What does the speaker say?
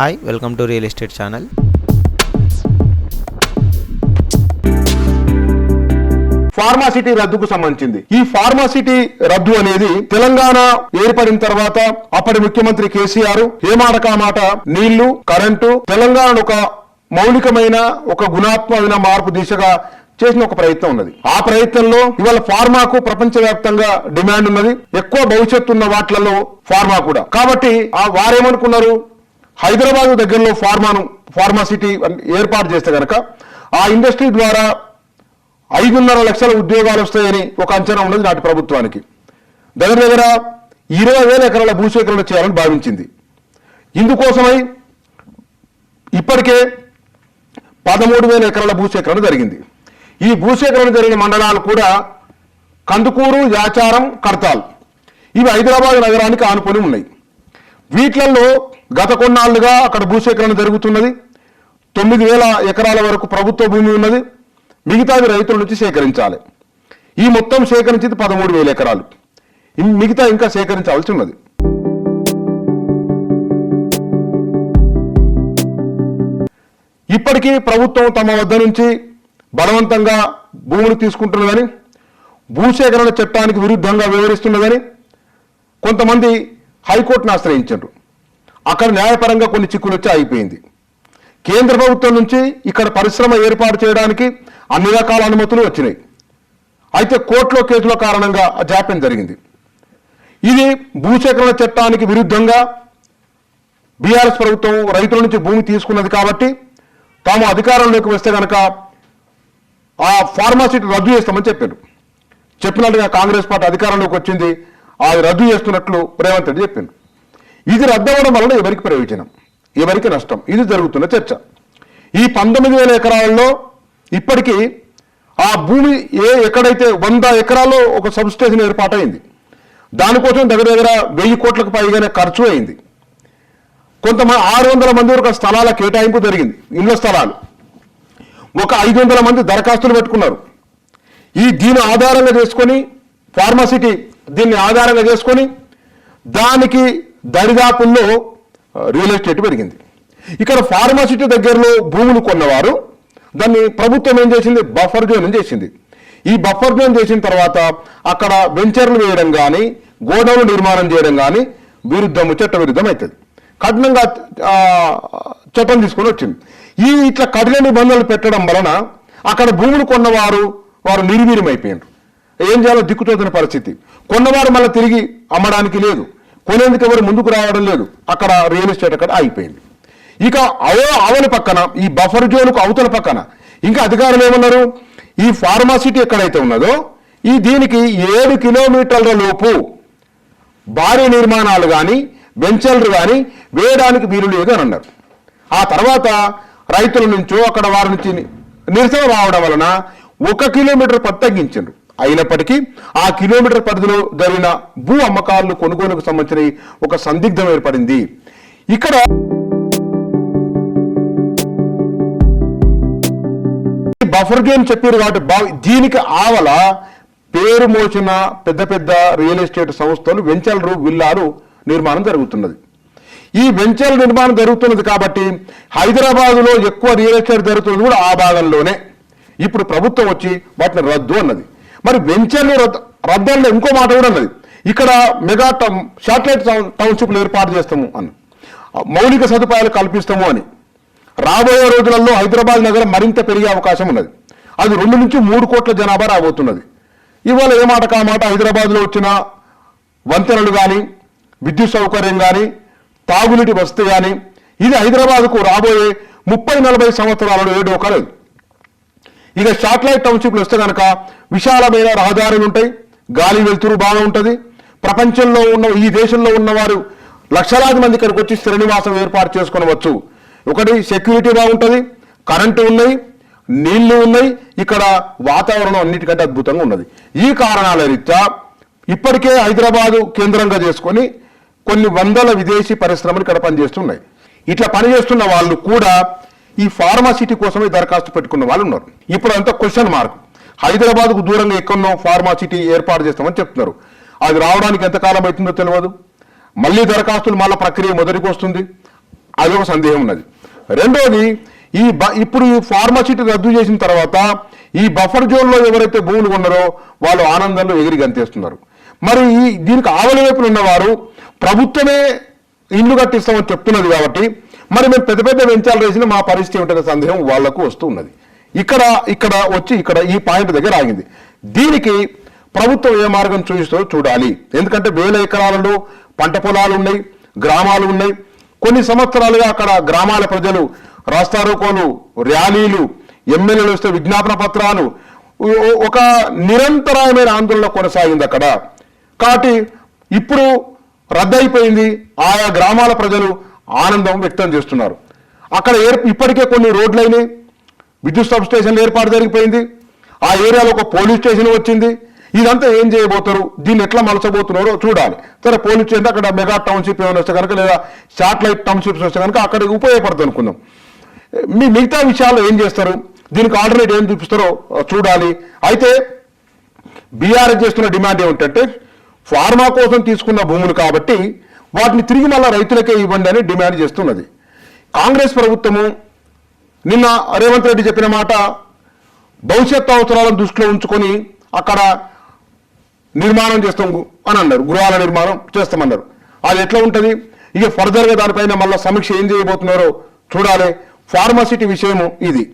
Hi welcome to real estate channel. Pharma City రద్దుకు సంబంధించింది. ఈ ఫార్మాసిటీ రద్దు అనేది తెలంగాణ ఏర్పడిన తర్వాత అప్పటి ముఖ్యమంత్రి కేసీఆర్ ఏమాట మాట నీళ్లు, కరెంటు, తెలంగాణ ఒక మౌలికమైన ఒక గుణాత్మకమైన మార్పు దిశగా చేసిన ఒక ప్రయత్నం ఉన్నది. ఆ ప్రయత్నంలో ఇవాళ ఫార్మాకు ప్రపంచవ్యాప్తంగా డిమాండ్ ఉన్నది. ఎక్కువ భవిష్యత్తు ఉన్న వాటిలలో ఫార్మా కూడా. కాబట్టి వారేమనుకున్నారు, హైదరాబాద్ దగ్గరలో ఫార్మాసిటీ ఏర్పాటు చేస్తే గనక ఆ ఇండస్ట్రీ ద్వారా 5.5 లక్షల ఉద్యోగాలు వస్తాయని ఒక అంచనా ఉన్నది నాటి ప్రభుత్వానికి. దగ్గర 20,000 ఎకరాల భూసేకరణ చేయాలని భావించింది. ఇందుకోసమై ఇప్పటికే 13,000 ఎకరాల భూసేకరణ జరిగింది. ఈ భూసేకరణ జరిగిన మండలాలు కూడా కందుకూరు, యాచారం, కడతాల్. ఇవి హైదరాబాద్ నగరానికి ఆనుకొని ఉన్నాయి. వీటిలలో గత కొన్నాళ్లుగా అక్కడ భూసేకరణ జరుగుతున్నది. 9,000 ఎకరాల వరకు ప్రభుత్వ భూమి ఉన్నది. మిగతాది రైతుల నుంచి సేకరించాలి. ఈ మొత్తం సేకరించింది 13,000 ఎకరాలు. మిగతా ఇంకా సేకరించాల్సి ఉన్నది. ఇప్పటికీ ప్రభుత్వం తమ వద్ద నుంచి బలవంతంగా భూములు తీసుకుంటున్నదని, భూసేకరణ చట్టానికి విరుద్ధంగా వ్యవహరిస్తున్నదని కొంతమంది హైకోర్టును ఆశ్రయించారు. అక్కడ న్యాయపరంగా కొన్ని చిక్కులు వచ్చి అయిపోయింది. కేంద్ర ప్రభుత్వం నుంచి ఇక్కడ పరిశ్రమ ఏర్పాటు చేయడానికి అన్ని రకాల అనుమతులు వచ్చినాయి. అయితే కోర్టులో కేసుల కారణంగా జాప్యం జరిగింది. ఇది భూసేకరణ చట్టానికి విరుద్ధంగా బీఆర్ఎస్ ప్రభుత్వం రైతుల నుంచి భూమి తీసుకున్నది కాబట్టి తాము అధికారంలోకి వస్తే కనుక ఆ ఫార్మాసిటీ రద్దు చేస్తామని చెప్పారు. చెప్పినట్టుగా కాంగ్రెస్ పార్టీ అధికారంలోకి వచ్చింది, అది రద్దు చేస్తున్నట్లు రేవంత్ రెడ్డి చెప్పారు. ఇది రద్దవడం వలన ఎవరికి ప్రయోజనం, ఎవరికి నష్టం, ఇది జరుగుతున్న చర్చ. ఈ 19,000 ఎకరాలలో ఇప్పటికీ ఆ భూమి ఎక్కడైతే 100 ఎకరాల్లో ఒక సబ్ స్టేషన్ ఏర్పాటైంది. దానికోసం దగ్గర 1,000 కోట్లకు పైగానే ఖర్చు అయింది. కొంతమంది 600 మంది వరకు స్థలాల కేటాయింపు జరిగింది, ఇళ్ల స్థలాలు. ఒక 500 మంది దరఖాస్తులు పెట్టుకున్నారు. దీని ఆధారంగా చేసుకొని ఫార్మాసిటీ దీన్ని ఆధారంగా చేసుకొని దానికి దరిదాపుల్లో రియల్ ఎస్టేట్ పెరిగింది. ఇక్కడ ఫార్మాసిటీ దగ్గరలో భూములు కొన్నవారు దాన్ని ప్రభుత్వం ఏం చేసింది, బఫర్ జోన్ చేసింది. ఈ బఫర్ జోన్ చేసిన తర్వాత అక్కడ వెంచర్లు వేయడం కానీ, గోడౌన్లు నిర్మాణం చేయడం కానీ చట్ట విరుద్ధం అవుతుంది. కఠినంగా చట్టం తీసుకొని వచ్చింది. ఇట్లా కఠిన నిబంధనలు పెట్టడం వలన అక్కడ భూములు కొన్నవారు నిర్వీర్యమైపోయారు. ఏం చేయాలో దిక్కుతోచిన పరిస్థితి. కొన్నవారు మళ్ళీ తిరిగి అమ్మడానికి లేదు, కొనేందుకు ఎవరు ముందుకు రావడం లేదు. అక్కడ రియల్ ఎస్టేట్ అక్కడ అయిపోయింది. ఇక అవతల పక్కన ఈ బఫర్ జోన్కు అవతల పక్కన ఇంకా అధికారులు ఏమన్నారు, ఈ ఫార్మాసిటీ ఎక్కడైతే ఉన్నదో దీనికి 7 కిలోమీటర్ల లోపు భారీ నిర్మాణాలు కానీ వెంచర్లు కానీ వేయడానికి వీలు లేదు అని అన్నారు. ఆ తర్వాత రైతుల నుంచో అక్కడ వారి నుంచి నిరసన రావడం వలన 1 కిలోమీటర్ పది తగ్గించారు. అయినప్పటికీ ఆ కిలోమీటర్ పరిధిలో జరిగిన భూ అమ్మకాలు కొనుగోలుకు సంబంధించిన ఒక సందిగ్ధం ఏర్పడింది. ఇక్కడ బఫర్ జోన్ చెప్పారు కాబట్టి దీనికి ఆవల పేరు మోచిన పెద్ద పెద్ద రియల్ ఎస్టేట్ సంస్థలు వెంచర్లు, విల్లాలు నిర్మాణం జరుగుతున్నది. ఈ వెంచర్ల నిర్మాణం జరుగుతున్నది కాబట్టి హైదరాబాదులో ఎక్కువ రియల్ ఎస్టేట్ జరుగుతున్నది కూడా ఆ భాగంలోనే. ఇప్పుడు ప్రభుత్వం వచ్చి వాటిని రద్దు అన్నది. మరి వెంచర్లు రద్దు అన్న ఇంకో మాట కూడా అన్నది, ఇక్కడ మెగా శాటిలైట్ టౌన్షిప్లు ఏర్పాటు చేస్తాము అని, మౌలిక సదుపాయాలు కల్పిస్తాము అని. రాబోయే రోజులలో హైదరాబాద్ నగరం మరింత పెరిగే అవకాశం ఉన్నది. అది 2 నుంచి 3 కోట్ల జనాభా రాబోతున్నది. ఇవాళ ఏ మాట కా మాట హైదరాబాద్లో వచ్చిన వంతెనలు కానీ, విద్యుత్ సౌకర్యం కానీ, తాగునీటి వసతి కానీ, ఇది హైదరాబాద్కు రాబోయే 30-40 సంవత్సరాలలో ఏడోకలేదు. ఇక శాటిలైట్ టౌన్షిప్లు వస్తే కనుక విశాలమైన రహదారులు ఉంటాయి, గాలి వెలుతురు బాగా ఉంటుంది. ప్రపంచంలో ఉన్న ఈ దేశంలో ఉన్నవారు లక్షలాది మంది ఇక్కడికి వచ్చి స్థిర నివాసం ఏర్పాటు చేసుకొనవచ్చు. ఒకటి సెక్యూరిటీ బాగుంటుంది, కరెంటు ఉన్నాయి, నీళ్లు ఉన్నాయి, ఇక్కడ వాతావరణం అన్నిటికంటే అద్భుతంగా ఉన్నది. ఈ కారణాల రీత్యా ఇప్పటికే హైదరాబాదు కేంద్రంగా చేసుకొని కొన్ని వందల విదేశీ పరిశ్రమలు ఇక్కడ పనిచేస్తున్నాయి. ఇట్లా పనిచేస్తున్న వాళ్ళు కూడా ఈ ఫార్మాసిటీ కోసమే దరఖాస్తు పెట్టుకున్న వాళ్ళు ఉన్నారు. ఇప్పుడు అంతా క్వశ్చన్ మార్క్. హైదరాబాద్కు దూరంగా ఎక్కడో ఫార్మాసిటీ ఏర్పాటు చేస్తామని చెప్తున్నారు. అది రావడానికి ఎంతకాలం అవుతుందో తెలియదు. మళ్ళీ దరఖాస్తులు మళ్ళీ ప్రక్రియ మొదటికి వస్తుంది. అదొక సందేహం ఉన్నది. రెండోది, ఇప్పుడు ఈ ఫార్మాసిటీ రద్దు చేసిన తర్వాత ఈ బఫర్ జోన్లో ఎవరైతే భూములు కొన్నారో వాళ్ళు ఆనందంలో ఎగిరి గంతేస్తున్నారు. మరి దీనికి ఆవలి వైపున ఉన్నవారు ప్రభుత్వమే ఇల్లు కట్టిస్తామని చెప్తున్నది కాబట్టి మరి మేము పెద్ద పెద్ద వెంచాలు వేసిన మా పరిస్థితి ఏమిటనే సందేహం వాళ్లకు వస్తూ ఉన్నది. ఇక్కడ ఈ పాయింట్ దగ్గర ఆగింది. దీనికి ప్రభుత్వం ఏ మార్గం చూపిస్తుందో చూడాలి. ఎందుకంటే వేల ఎకరాలలో పంట పొలాలు ఉన్నాయి, గ్రామాలు ఉన్నాయి. కొన్ని సంవత్సరాలుగా అక్కడ గ్రామాల ప్రజలు రాస్తారోకోలు, ర్యాలీలు, ఎమ్మెల్యేలు వస్తే విజ్ఞాపన పత్రాలు, ఒక నిరంతరమైన ఆందోళన కొనసాగింది అక్కడ. కాబట్టి ఇప్పుడు రద్దయిపోయింది. ఆయా గ్రామాల ప్రజలు ఆనందం వ్యక్తం చేస్తున్నారు. అక్కడ ఇప్పటికే కొన్ని రోడ్లైనాయి, విద్యుత్ సబ్ స్టేషన్లు ఏర్పాటు జరిగిపోయింది, ఆ ఏరియాలో ఒక పోలీస్ స్టేషన్ వచ్చింది. ఇదంతా ఏం చేయబోతారు, దీన్ని ఎట్లా మలచబోతున్నారో చూడాలి. సరే, పోలీస్ స్టేషన్ అక్కడ మెగా టౌన్షిప్ ఏమైనా వస్తే కనుక, లేదా శాటిలైట్ టౌన్షిప్స్ వస్తే కనుక అక్కడికి ఉపయోగపడుతుంది అనుకుందాం. మిగతా విషయాల్లో ఏం చేస్తారు, దీనికి ఆల్టర్నేట్ ఏం చూపిస్తారో చూడాలి. అయితే బీఆర్ఎస్ చేస్తున్న డిమాండ్ ఏమిటంటే ఫార్మా కోసం తీసుకున్న భూములు కాబట్టి వాటిని తిరిగి మళ్ళా రైతులకే ఇవ్వండి అని డిమాండ్ చేస్తున్నది. కాంగ్రెస్ ప్రభుత్వము నిన్న రేవంత్ రెడ్డి చెప్పిన మాట, భవిష్యత్తు అవసరాలను దృష్టిలో ఉంచుకొని అక్కడ నిర్మాణం చేస్తాం అని అన్నారు, గృహాల నిర్మాణం చేస్తామన్నారు. అది ఎట్లా ఉంటుంది, ఇక ఫర్దర్గా దానిపైన మళ్ళీ సమీక్ష ఏం చేయబోతున్నారో చూడాలి. ఫార్మాసిటీ విషయము ఇది.